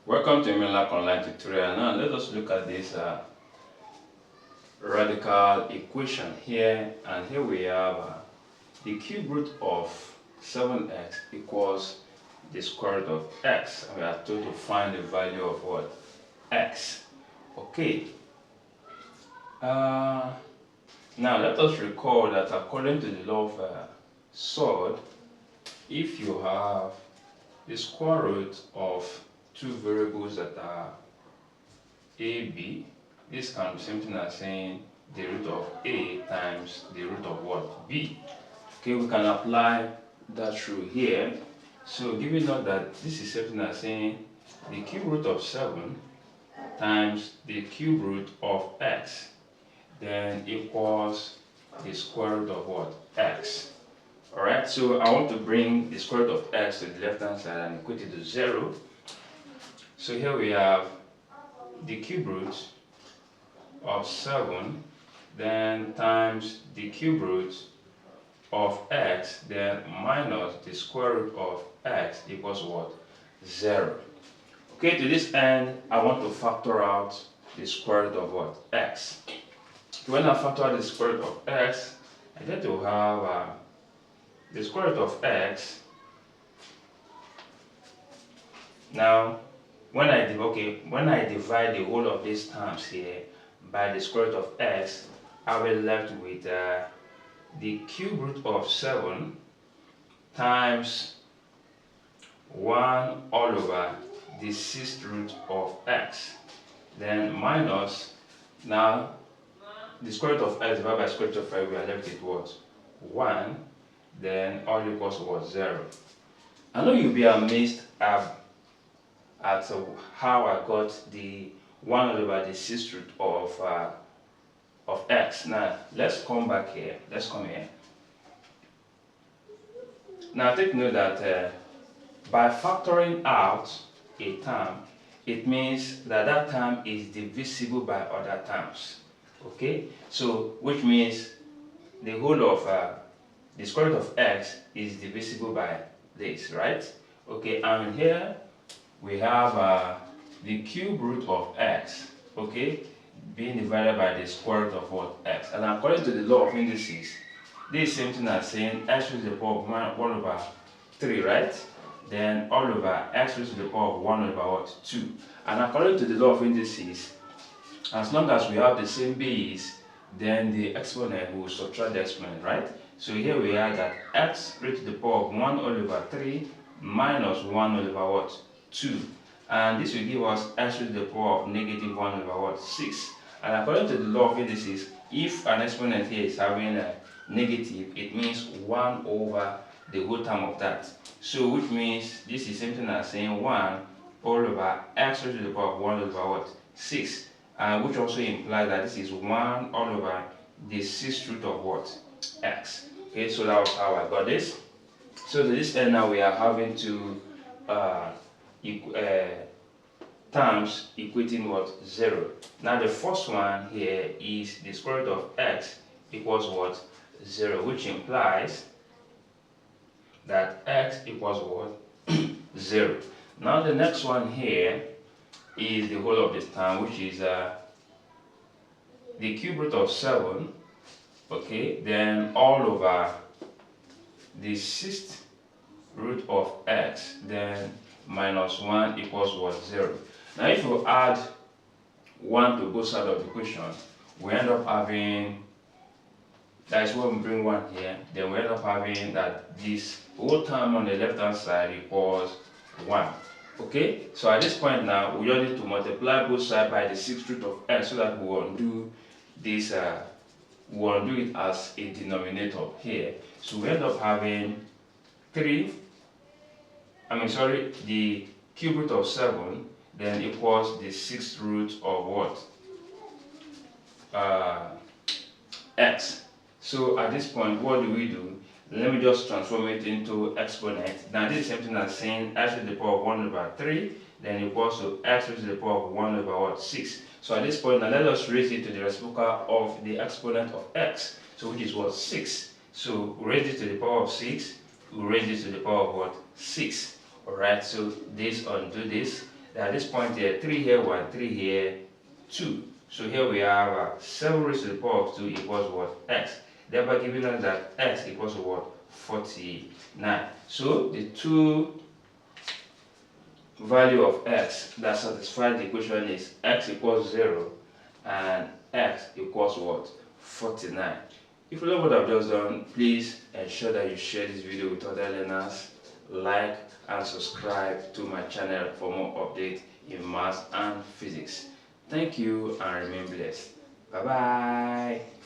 Welcome to Emmelac online tutorial. Now let us look at this radical equation here, and here we have the cube root of 7x equals the square root of x, and we are told to find the value of what? X. Okay. Now let us recall that according to the law of surd, if you have the square root of two variables that are a, b, this can be something as saying the root of a times the root of what? B. Okay, we can apply that rule here. So given us that this is something as saying the cube root of 7 times the cube root of x, then equals the square root of what? X. Alright, so I want to bring the square root of x to the left hand side and equate it to 0. So here we have the cube root of 7, then times the cube root of x, then minus the square root of x equals what? 0. Okay, to this end, I want to factor out the square root of what? X. When I factor out the square root of x, I get to have the square root of x. Now, when I divide the whole of these terms here by the square root of x, I will be left with the cube root of 7 times 1 all over the 6th root of x, then minus, now the square root of x divided by square root of 5, we are left with what? 1, then all equals what? 0. I know you'll be amazed at how I got the 1 over the 6th root of x. Now let's come back here. Let's come here. Now take note that by factoring out a term, it means that that term is divisible by other terms. Okay, so which means the whole of the square root of x is divisible by this, right? Okay, and here we have the cube root of x, okay, being divided by the square root of what? X. And according to the law of indices, this is same thing as saying x raised to the power of 1 over 3, right? Then all over x raised to the power of 1 over what? 2. And according to the law of indices, as long as we have the same base, then the exponent will subtract the exponent, right? So here we have that x raised to the power of 1 over 3 minus 1 over what? 2. And this will give us x raised to the power of negative 1 over what? 6. And according to the law of indices, if an exponent here is having a negative, it means 1 over the whole term of that. So which means this is something as saying 1 all over x raised to the power of 1 over what? 6. Which also implies that this is 1 all over the 6th root of what? X. Okay, so that was how I got this. So to this end now we are having to terms equating what? 0. Now the first one here is the square root of x equals what? 0, which implies that x equals what? 0. Now the next one here is the whole of this term, which is the cube root of 7, okay, then all over the 6th root of x, then minus 1 equals what? 0. Now if you add 1 to both sides of the equation, we end up having, that is when we bring 1 here, then we end up having that this whole term on the left hand side equals 1. Okay, so at this point now, we just need to multiply both sides by the 6th root of x so that we undo this, we undo it as a denominator here. So we end up having the cube root of 7 then equals the 6th root of what? X. So at this point, what do? Let me just transform it into exponent. Now this is something as saying x to the power of 1 over 3, then equals to x to the power of 1 over what? 6. So at this point, now let us raise it to the reciprocal of the exponent of x, so which is what? 6. So we raise it to the power of 6, we raise it to the power of what? 6. Alright, so this undo this, At this point here, 3 here 1, 3 here 2. So here we have 7 raised to the power of 2 equals what? X. Thereby giving us that x equals what? 49. So the two value of x that satisfy the equation is x equals 0 and x equals what? 49. If you love what I've just done, please ensure that you share this video with other learners, like and subscribe to my channel for more updates in maths and physics. Thank you and remain blessed. Bye bye.